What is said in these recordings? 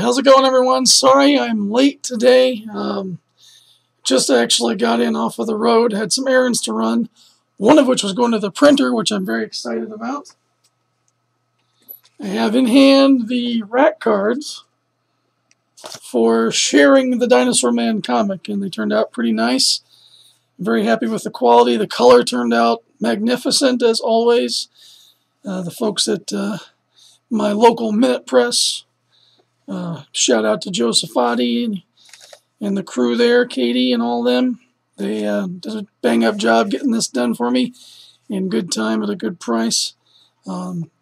how's it going, everyone? Sorry I'm late today. Just actually got in off of the road, had some errands to run, one of which was going to the printer, which I'm very excited about. I have in hand the rack cards for sharing the Dinosaur Man comic, and they turned out pretty nice. I'm very happy with the quality. The color turned out magnificent, as always. The folks at my local Minute Press, shout out to Josephati and the crew there, Katie and all them. They did a bang-up job getting this done for me in good time at a good price.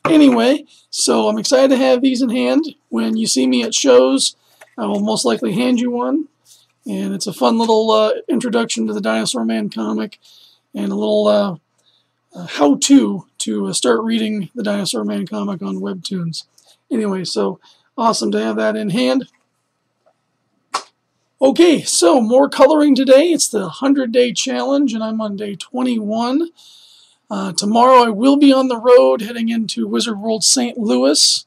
Anyway, so I'm excited to have these in hand. When you see me at shows, I will most likely hand you one. And it's a fun little introduction to the Dinosaur Man comic and a little how-to to start reading the Dinosaur Man comic on Webtoons. Anyway, so awesome to have that in hand. Okay, so more coloring today. It's the 100-day challenge, and I'm on day 21. Tomorrow I will be on the road heading into Wizard World St. Louis,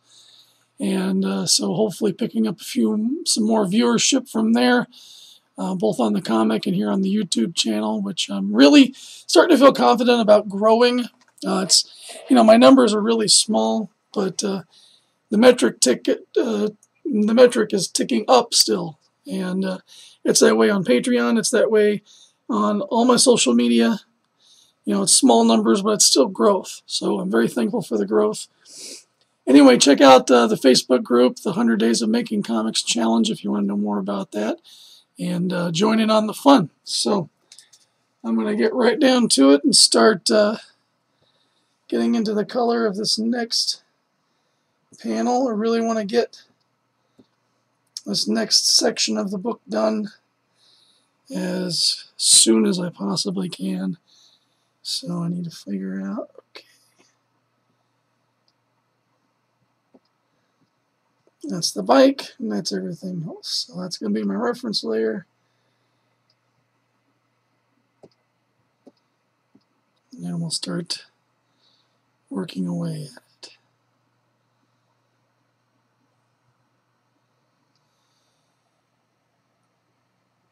and so hopefully picking up some more viewership from there, both on the comic and here on the YouTube channel, which I'm really starting to feel confident about growing. My numbers are really small, but the metric is ticking up still. And it's that way on Patreon. It's that way on all my social media. It's small numbers, but it's still growth. So I'm very thankful for the growth. Anyway, check out the Facebook group, the 100 Days of Making Comics Challenge, if you want to know more about that. And join in on the fun. So I'm going to get right down to it and start getting into the color of this next panel. I really want to get this next section of the book done as soon as I possibly can. So I need to figure out, okay. That's the bike, and that's everything else. So that's going to be my reference layer. And then we'll start working away at it.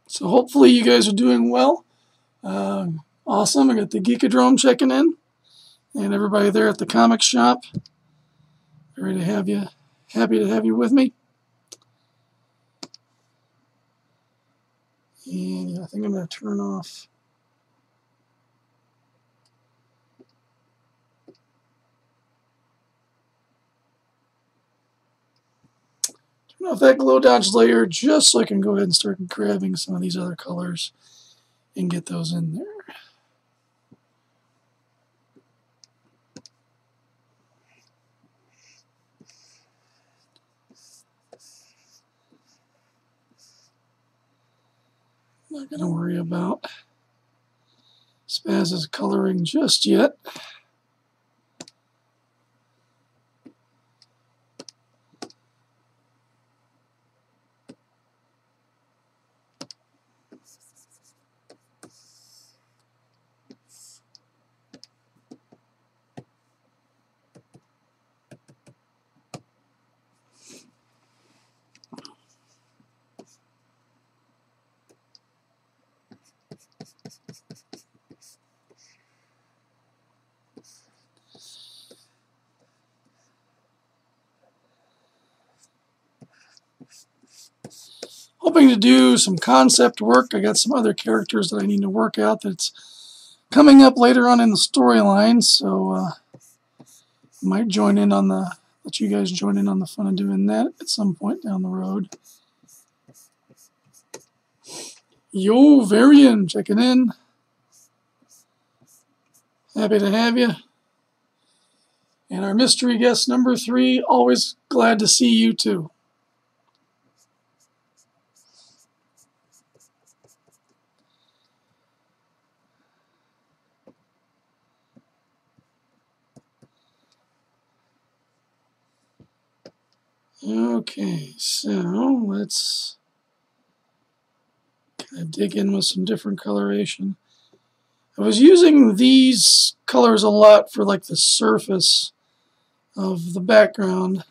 So hopefully you guys are doing well. Awesome. I got the Geekadrome checking in, and everybody there at the comic shop. Ready to have you. Happy to have you with me. And I think I'm going to turn off. Turn off that glow dodge layer just so I can go ahead and start grabbing some of these other colors and get those in there. Not going to worry about Spaz's coloring just yet. Hoping to do some concept work. I got some other characters that I need to work out that's coming up later on in the storyline, so might join in on let you guys join in on the fun of doing that at some point down the road. Yo, Varian, checking in. Happy to have you. And our mystery guest number 3, always glad to see you too. Okay, so let's kind of dig in with some different coloration. I was using these colors a lot for like the surface of the background.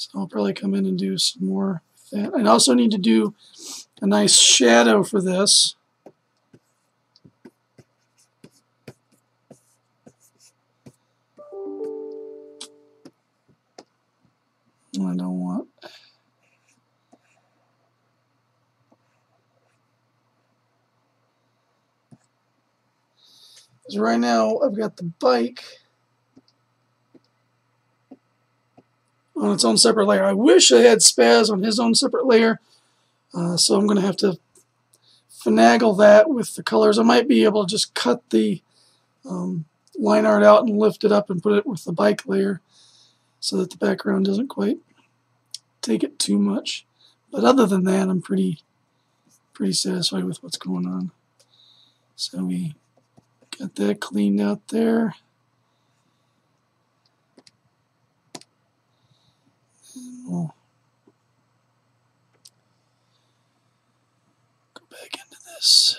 So I'll probably come in and do some more with that. I also need to do a nice shadow for this. I don't want. Because right now I've got the bike on its own separate layer. I wish I had Spaz on his own separate layer, so I'm going to have to finagle that with the colors. I might be able to just cut the line art out and lift it up and put it with the bike layer so that the background doesn't quite take it too much. But other than that, I'm pretty satisfied with what's going on. So we got that cleaned out there. And we'll go back into this.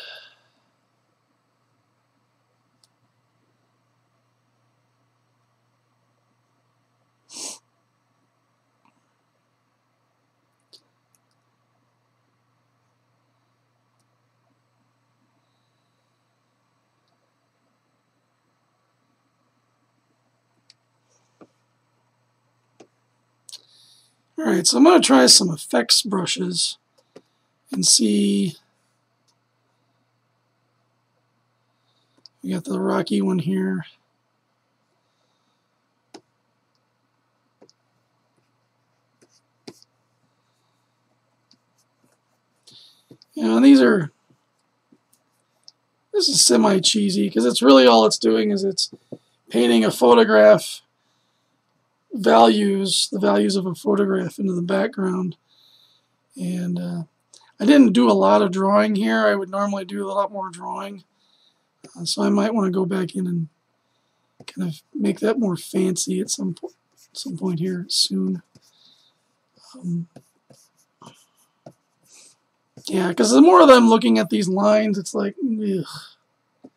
Alright, so I'm going to try some effects brushes and see. We got the rocky one here. You know, this is semi-cheesy because it's really all it's doing is it's painting a photograph values, the values of a photograph into the background. And I didn't do a lot of drawing here. I would normally do a lot more drawing. So I might want to go back in and kind of make that more fancy at some point here soon. Yeah, because the more that I'm looking at these lines, it's like, ugh, I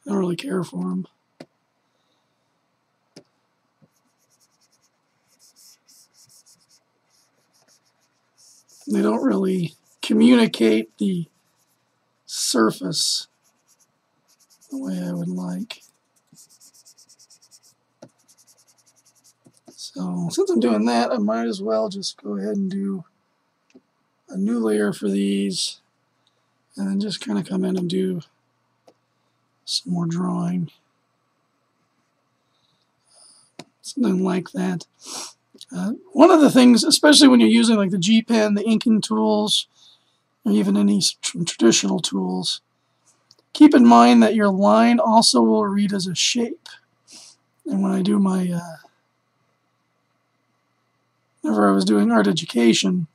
don't really care for them. They don't really communicate the surface the way I would like. So since I'm doing that, I might as well just go ahead and do a new layer for these and then just kind of come in and do some more drawing. Something like that. One of the things, especially when you're using like the G pen, the inking tools, or even any traditional tools, keep in mind that your line also will read as a shape. And when I do my, whenever I was doing art education,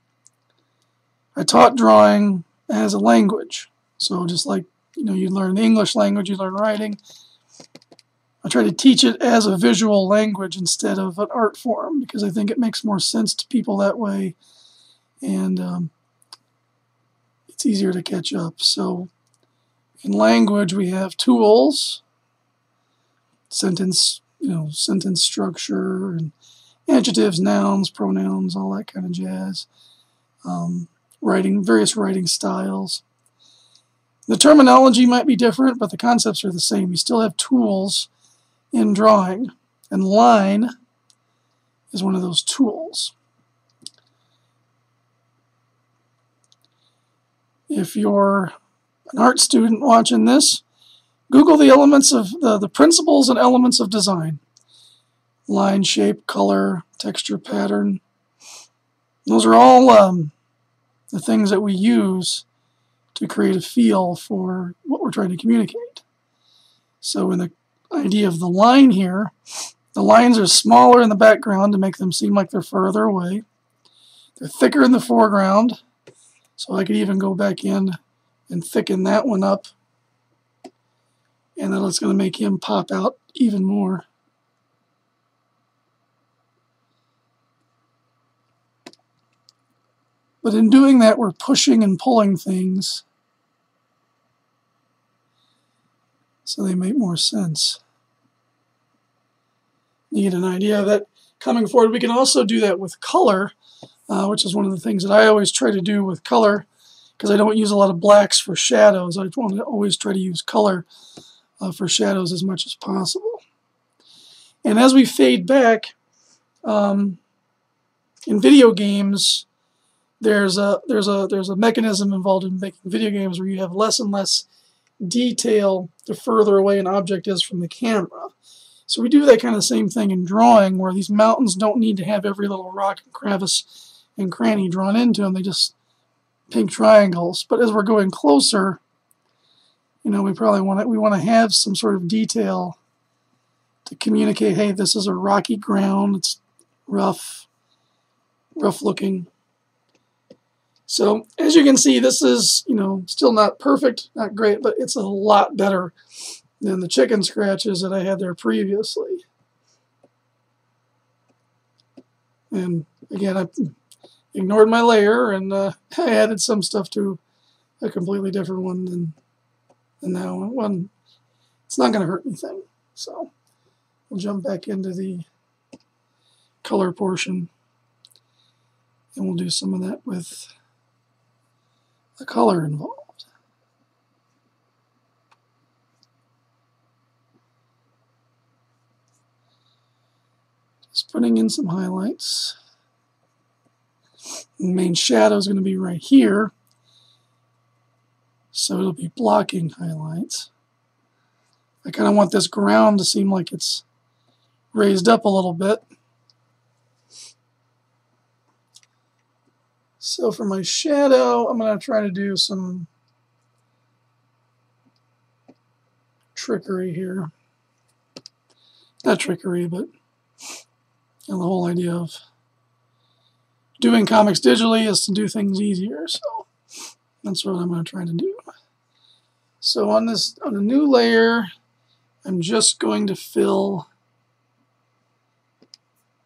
I taught drawing as a language. So just like, you know, you learn the English language, you learn writing. I try to teach it as a visual language instead of an art form because I think it makes more sense to people that way, and it's easier to catch up. So in language we have tools, sentence structure, and adjectives, nouns, pronouns, all that kind of jazz. Various writing styles. The terminology might be different, but the concepts are the same. You still have tools in drawing, and line is one of those tools. If you're an art student watching this, Google the elements of the principles and elements of design. Line, shape, color, texture, pattern. Those are all the things that we use to create a feel for what we're trying to communicate. So in the idea of the line here, the lines are smaller in the background to make them seem like they're further away. They're thicker in the foreground, so I could even go back in and thicken that one up, and then it's going to make him pop out even more. But in doing that, we're pushing and pulling things so they make more sense. You get an idea of that coming forward. We can also do that with color. which is one of the things that I always try to do with color, because I don't use a lot of blacks for shadows. I want to always try to use color for shadows as much as possible. And as we fade back, in video games, there's a mechanism involved in making video games where you have less and less detail the further away an object is from the camera. So we do that kind of same thing in drawing, where these mountains don't need to have every little rock and crevice and cranny drawn into them. They just pink triangles. But as we're going closer, you know, we want to have some sort of detail to communicate, hey, this is a rocky ground, it's rough looking. So as you can see, this is, you know, still not perfect, not great, but it's a lot better than the chicken scratches that I had there previously. And again, I ignored my layer, and I added some stuff to a completely different one than that one. It's not going to hurt anything. So we'll jump back into the color portion, and we'll do some of that with the color involved. Just putting in some highlights. The main shadow is going to be right here, so it'll be blocking highlights. I kind of want this ground to seem like it's raised up a little bit. So for my shadow, I'm going to try to do some trickery here. Not trickery, but the whole idea of doing comics digitally is to do things easier. So that's what I'm going to try to do. So on a new layer, I'm just going to fill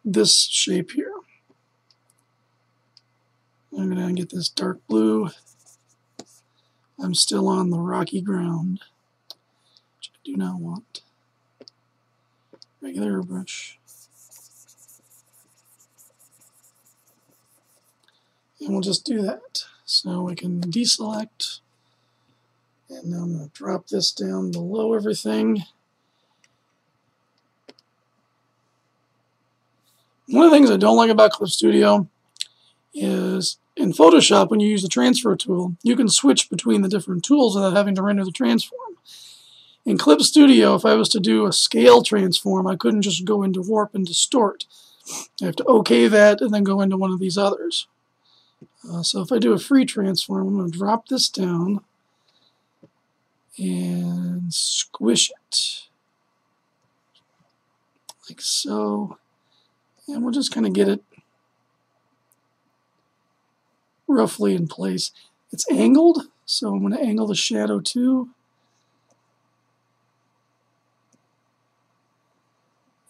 this shape here. I'm going to get this dark blue. I'm still on the rocky ground, which I do not want. Regular brush. And we'll just do that. So we can deselect. And now I'm going to drop this down below everything. One of the things I don't like about Clip Studio is in Photoshop, when you use the transfer tool, you can switch between the different tools without having to render the transform. In Clip Studio, if I was to do a scale transform, I couldn't just go into warp and distort. I have to OK that and then go into one of these others. So if I do a free transform, I'm going to drop this down and squish it like so. And we'll just kind of get it roughly in place. It's angled, so I'm going to angle the shadow too.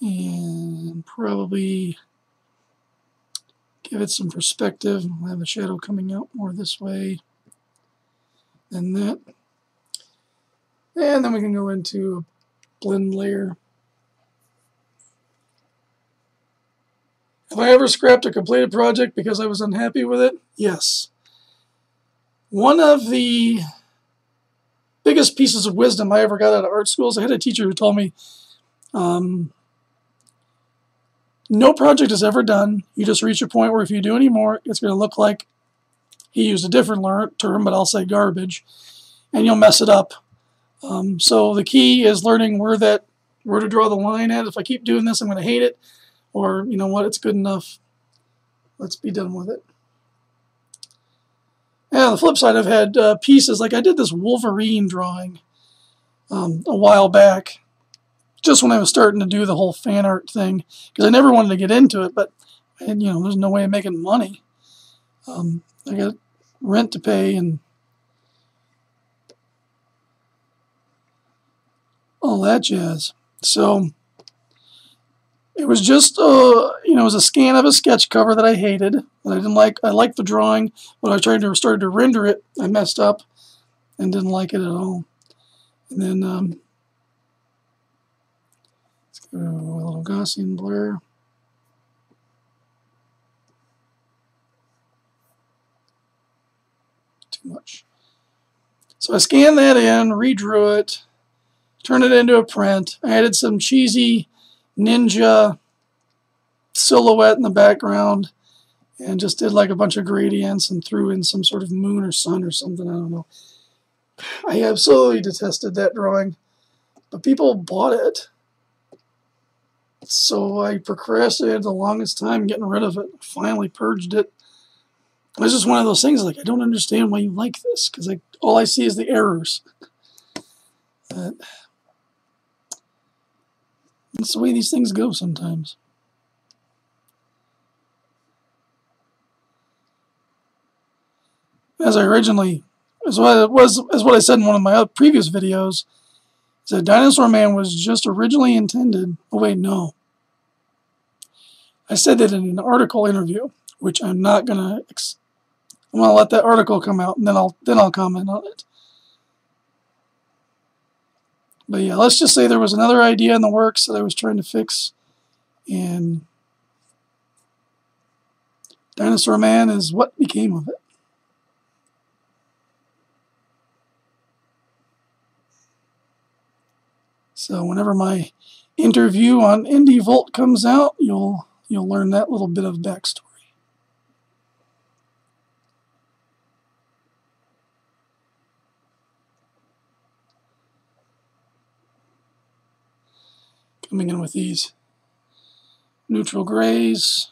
And probably give it some perspective. We'll have the shadow coming out more this way than that. And then we can go into a blend layer. Have I ever scrapped a completed project because I was unhappy with it? Yes. One of the biggest pieces of wisdom I ever got out of art school is I had a teacher who told me, no project is ever done. You just reach a point where if you do any more, it's going to look like, he used a different term, but I'll say garbage, and you'll mess it up. So the key is learning where to draw the line at. If I keep doing this, I'm going to hate it. Or, you know what, it's good enough. Let's be done with it. And on the flip side, I've had pieces, like I did this Wolverine drawing a while back, just when I was starting to do the whole fan art thing, because I never wanted to get into it, but you know, there's no way of making money. I got rent to pay and all that jazz. So it was just, you know, it was a scan of a sketch cover that I hated, that I didn't like. I liked the drawing, but I started to render it, I messed up and didn't like it at all. And then let's go a little Gaussian blur. too much. So I scanned that in, redrew it, turned it into a print. I added some cheesy ninja silhouette in the background and just did like a bunch of gradients and threw in some sort of moon or sun or something. I don't know. I absolutely detested that drawing, but people bought it. So I procrastinated the longest time getting rid of it. Finally purged it. It was just one of those things like, I don't understand why you like this, because all I see is the errors. That's the way these things go sometimes. As what I said in one of my other previous videos, is that Dinosaur Man was just originally intended. Oh wait, no. I said that in an article interview, which I'm not gonna. I'm gonna let that article come out, and then I'll comment on it. But yeah, let's just say there was another idea in the works that I was trying to fix, and Dinosaur Man is what became of it. So whenever my interview on Indie Volt comes out, you'll learn that little bit of backstory. Coming in with these neutral grays.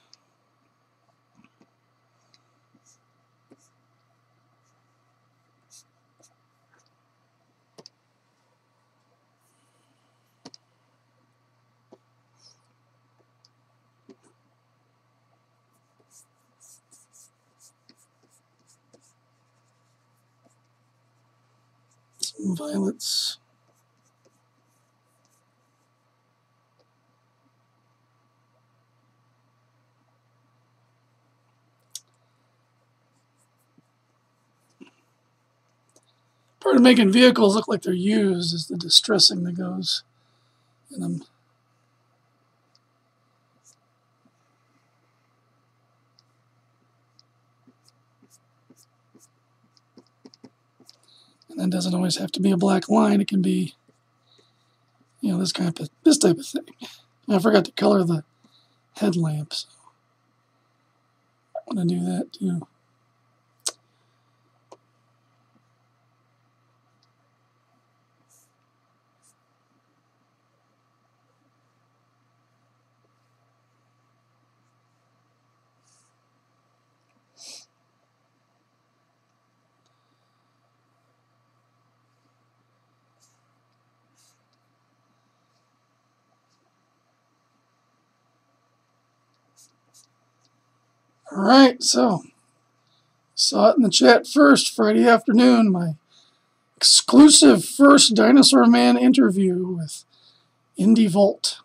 Some violets. Part of making vehicles look like they're used is the distressing that goes in them. And that doesn't always have to be a black line. It can be, this type of thing. I forgot to color the headlamps. I want to do that too. All right, so saw it in the chat first Friday afternoon, my exclusive first Dinosaur Man interview with Indie Volt.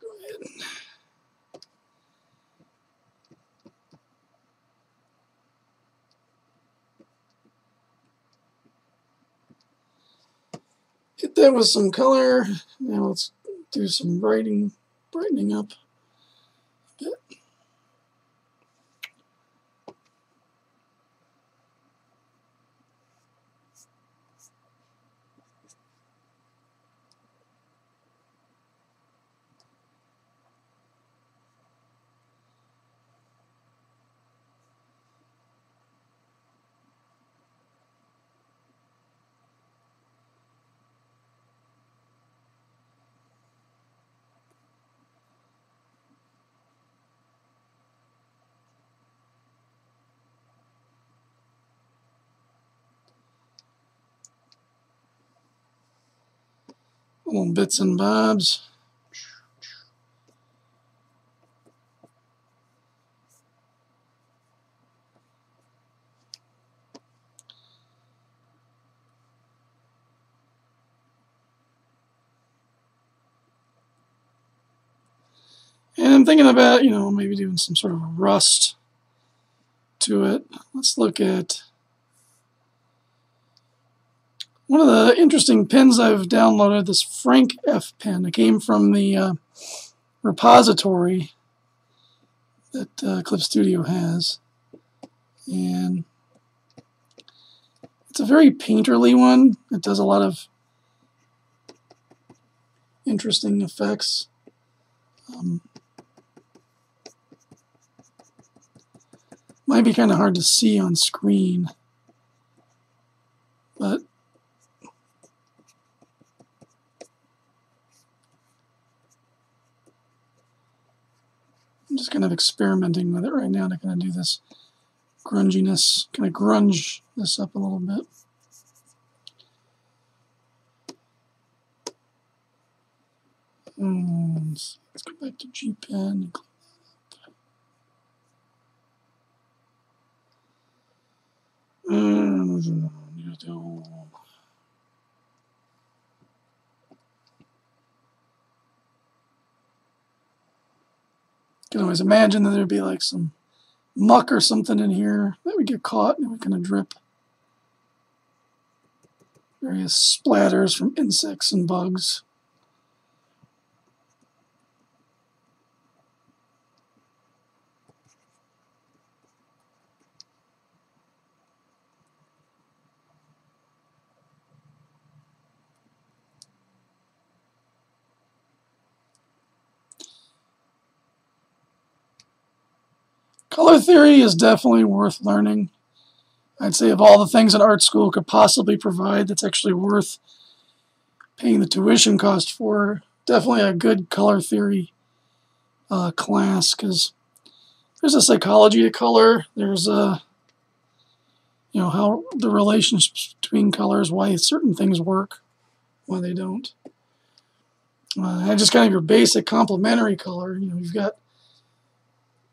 Go ahead. Hit that with some color. Now let's do some brightening up a bit. Little bits and bobs. I'm thinking about, maybe doing some sort of rust to it. Let's look at one of the interesting pens I've downloaded, this Frank F pen. It came from the repository that Clip Studio has. And it's a very painterly one. It does a lot of interesting effects. Might be kind of hard to see on screen, but I'm just kind of experimenting with it right now to kind of do this grunginess, kind of grunge this up a little bit. Let's go back to G Pen. Can always imagine that there'd be like some muck or something in here that would get caught and it would kind of drip. Various splatters from insects and bugs. Color theory is definitely worth learning. I'd say of all the things an art school could possibly provide, that's actually worth paying the tuition cost for. Definitely a good color theory class, because there's a psychology to color. There's a, how the relationships between colors, why certain things work, why they don't. And just kind of your basic complementary color. You've got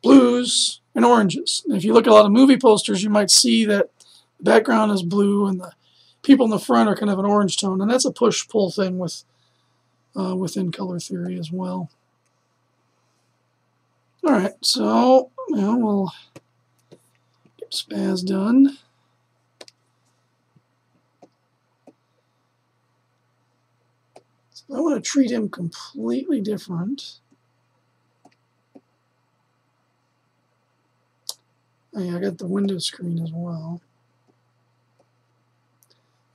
blues and oranges. And if you look at a lot of movie posters, you might see that the background is blue and the people in the front are kind of an orange tone, and that's a push-pull thing within color theory as well. All right, so we'll get Spaz done. So I want to treat him completely different. Oh yeah, I got the window screen as well.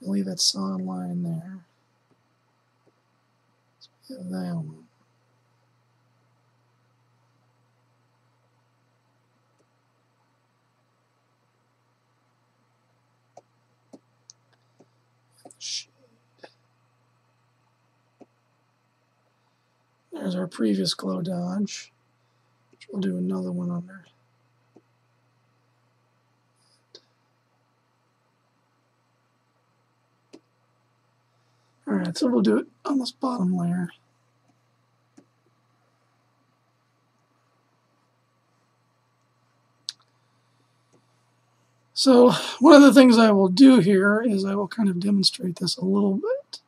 I'll leave that solid line there. Let's get that one. Shade. There's our previous glow dodge, which we'll do another one under. Alright, so we'll do it on this bottom layer. So one of the things I will do here is I will kind of demonstrate this a little bit.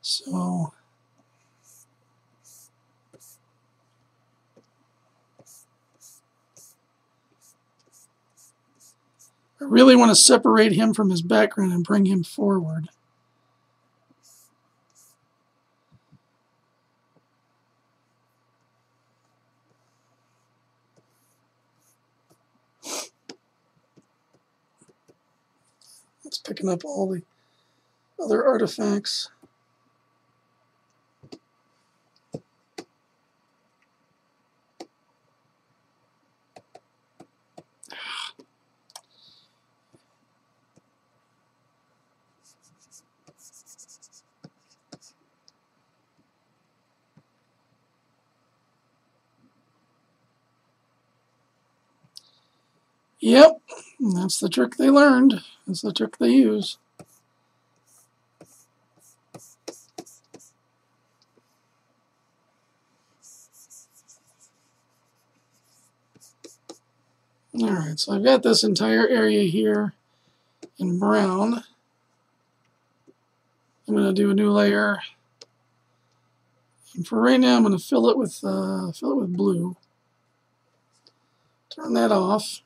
So I really want to separate him from his background and bring him forward. It's picking up all the other artifacts. Yep, that's the trick they learned. That's the trick they use. Alright, so I've got this entire area here in brown. I'm going to do a new layer And for right now, I'm going to fill it with blue. Turn that off.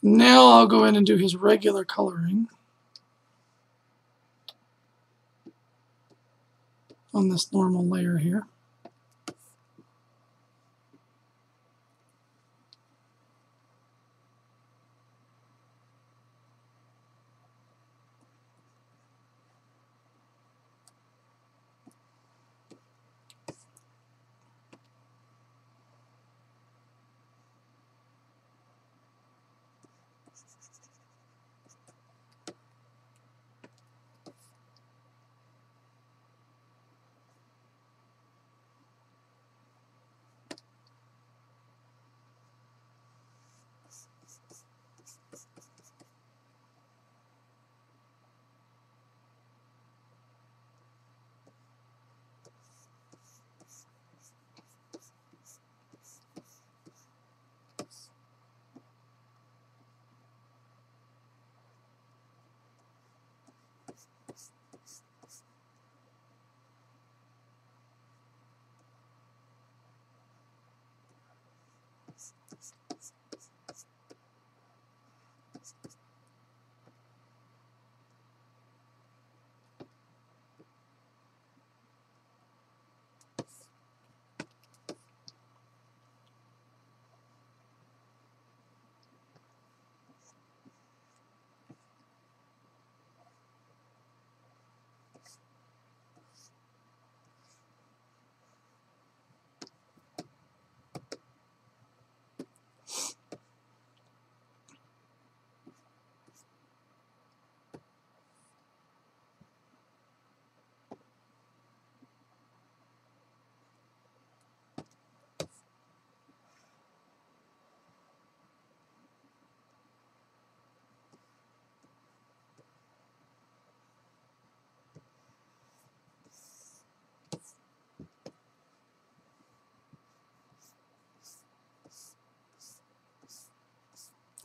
Now I'll go in and do his regular coloring on this normal layer here.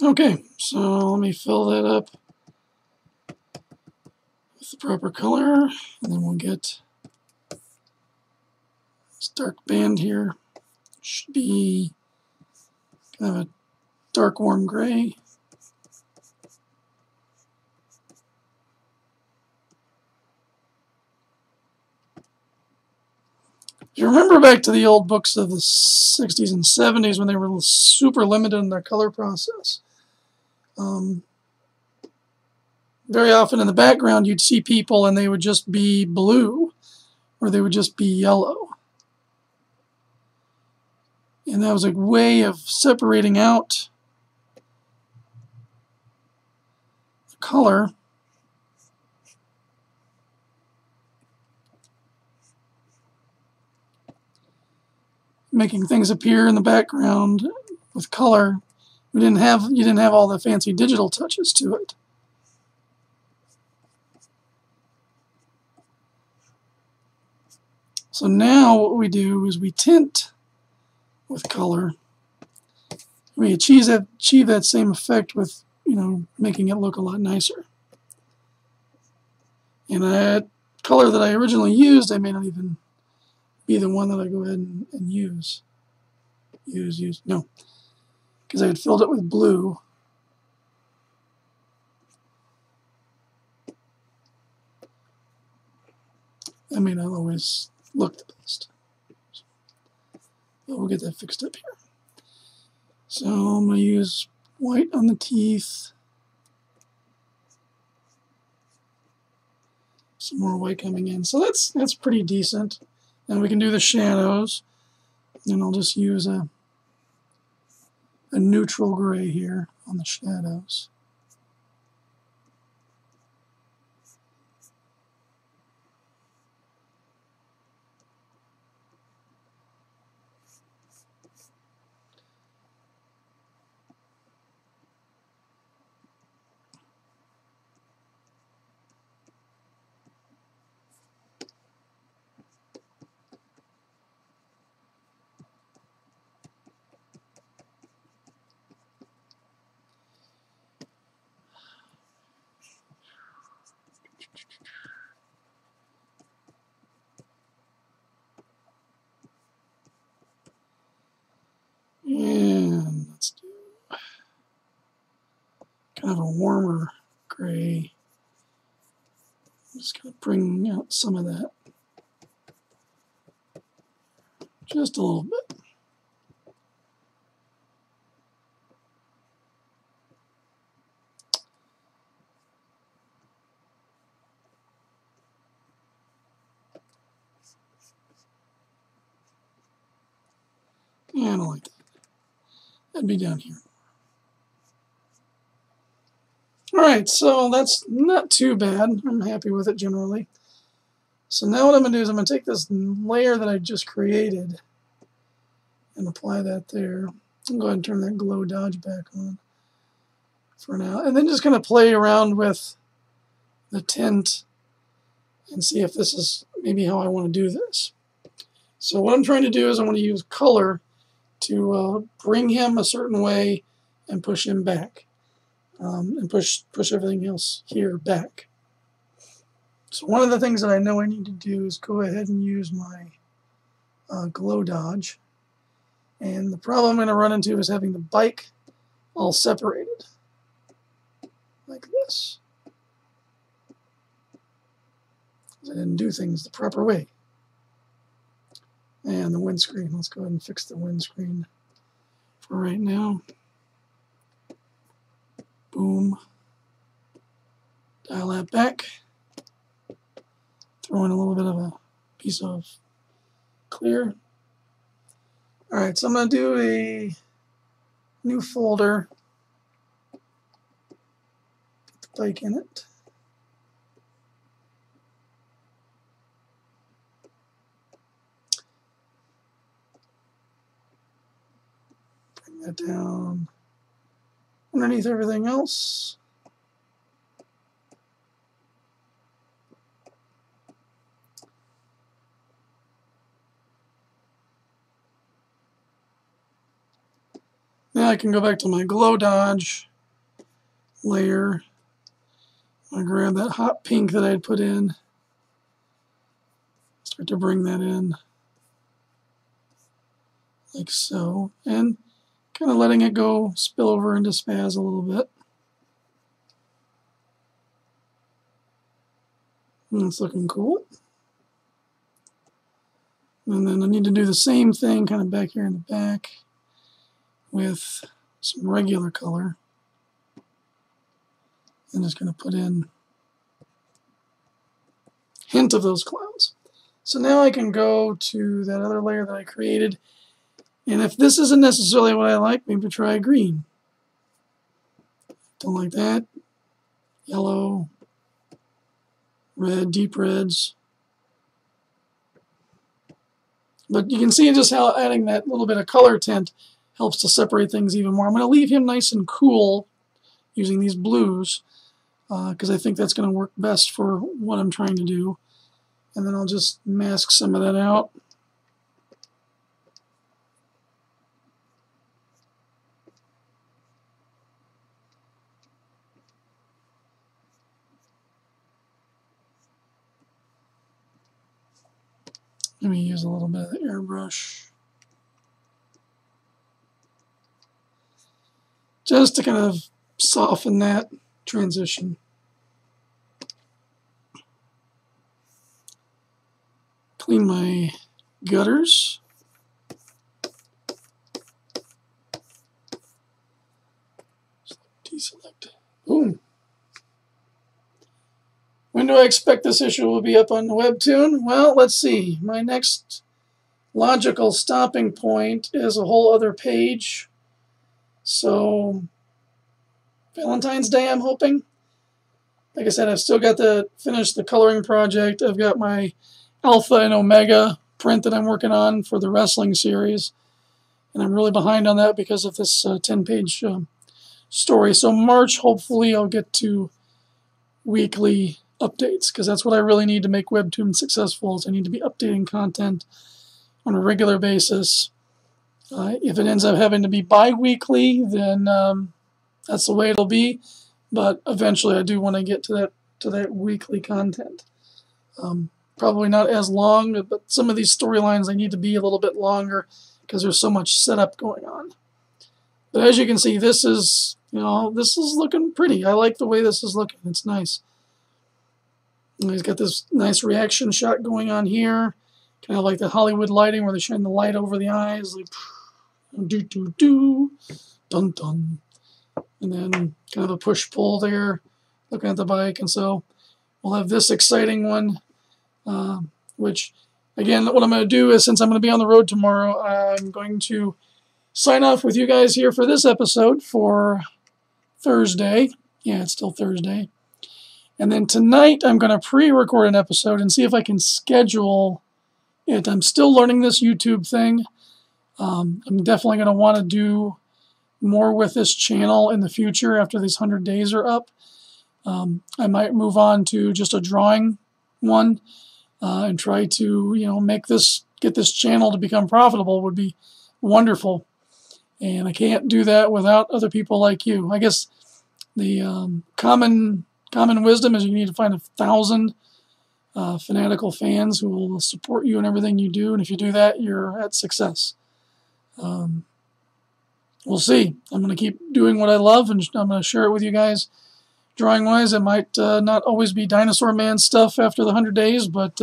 Okay, so let me fill that up with the proper color, and then we'll get this dark band here. Should be kind of a dark warm gray. If you remember back to the old books of the 60s and 70s when they were super limited in their color process, very often in the background you'd see people and they would just be blue or they would just be yellow. And that was a way of separating out the color making things appear in the background with color. You didn't have all the fancy digital touches to it. So now what we do is we tint with color. We achieve that same effect with, making it look a lot nicer. And that color that I originally used, I may not even be the one that I go ahead and use. No, because I had filled it with blue. That may not always look the best. But we'll get that fixed up here. So I'm going to use white on the teeth. Some more white coming in. So that's pretty decent. And we can do the shadows. And I'll just use a neutral gray here on the shadows. kind of a warmer gray. I'm just going to bring out some of that. Just a little bit. Yeah, I don't like that. That'd be down here. Alright, so that's not too bad. I'm happy with it generally. So now what I'm going to do is I'm going to take this layer that I just created and apply that there. I'll go ahead and turn that glow dodge back on for now. And then just going to play around with the tint and see if this is maybe how I want to do this. So what I'm trying to do is I want to use color to bring him a certain way and push him back. And push everything else here back. So one of the things that I know I need to do is go ahead and use my glow dodge. And the problem I'm going to run into is having the bike all separated like this. I didn't do things the proper way. And the windscreen. Let's go ahead and fix the windscreen for right now. Boom. Dial that back. Throw in a little bit of a piece of clear. Alright, so I'm going to do a new folder. Put the bike in it. Bring that down underneath everything else. Now I can go back to my glow dodge layer. I'm going to grab that hot pink that I had put in. Start to bring that in like so. And kind of letting it go spill over into spaz a little bit. And it's looking cool. And then I need to do the same thing kind of back here in the back with some regular color. I'm just going to put in a hint of those clouds. So now I can go to that other layer that I created. And if this isn't necessarily what I like, maybe try green. Don't like that. Yellow, red, deep reds. But you can see just how adding that little bit of color tint helps to separate things even more. I'm going to leave him nice and cool using these blues because I think that's going to work best for what I'm trying to do. And then I'll just mask some of that out. Let me use a little bit of the airbrush just to kind of soften that transition. Clean my gutters. Deselect. Boom. When do I expect this issue will be up on the Webtoon? Well, let's see. My next logical stopping point is a whole other page. So, Valentine's Day, I'm hoping. Like I said, I've still got to finish the coloring project. I've got my Alpha and Omega print that I'm working on for the wrestling series. And I'm really behind on that because of this 10-page story. So March, hopefully, I'll get to weekly updates, because that's what I really need to make Webtoon successful. Is I need to be updating content on a regular basis. If it ends up having to be bi-weekly, then that's the way it'll be. But eventually, I do want to get to that weekly content. Probably not as long, but some of these storylines I need to be a little bit longer because there's so much setup going on. But as you can see, this is You know, this is looking pretty. I like the way this is looking. It's nice. And he's got this nice reaction shot going on here. Kind of like the Hollywood lighting where they shine the light over the eyes. Like, do, dun, dun. And then kind of a push-pull there, looking at the bike. And so we'll have this exciting one, which, again, what I'm going to do is, since I'm going to be on the road tomorrow, I'm going to sign off with you guys here for this episode for Thursday. Yeah, it's still Thursday. And then tonight I'm going to pre-record an episode and see if I can schedule it. I'm still learning this YouTube thing. I'm definitely going to want to do more with this channel in the future after these 100 days are up. I might move on to just a drawing one and try to, you know, get this channel to become profitable would be wonderful. And I can't do that without other people like you. I guess the common wisdom is you need to find 1,000 fanatical fans who will support you in everything you do. And if you do that, you're at success. We'll see. I'm going to keep doing what I love, and I'm going to share it with you guys. Drawing-wise, it might not always be Dinosaur Man stuff after the 100 days, but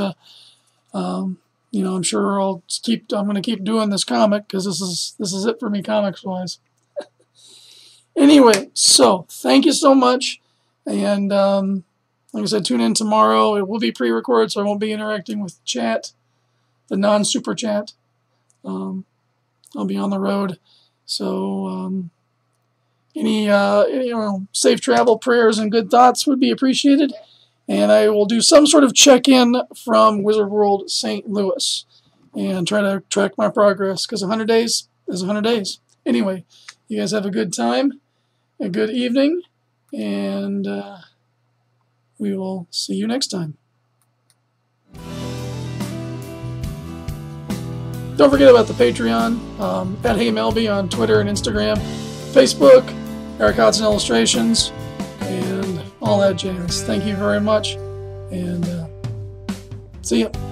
you know, I'm sure I'm going to keep doing this comic because this is it for me comics-wise. Anyway, so thank you so much, and like I said, tune in tomorrow. It will be pre-recorded, so I won't be interacting with chat, the non-super chat. I'll be on the road. So any you know, safe travel prayers and good thoughts would be appreciated. And I will do some sort of check-in from Wizard World St. Louis and try to track my progress, because 100 days is 100 days. Anyway, you guys have a good time, a good evening, and we will see you next time. Don't forget about the Patreon, at HeyMelby on Twitter and Instagram, Facebook, Eric Hodson Illustrations, and all that jazz. Thank you very much, and see ya.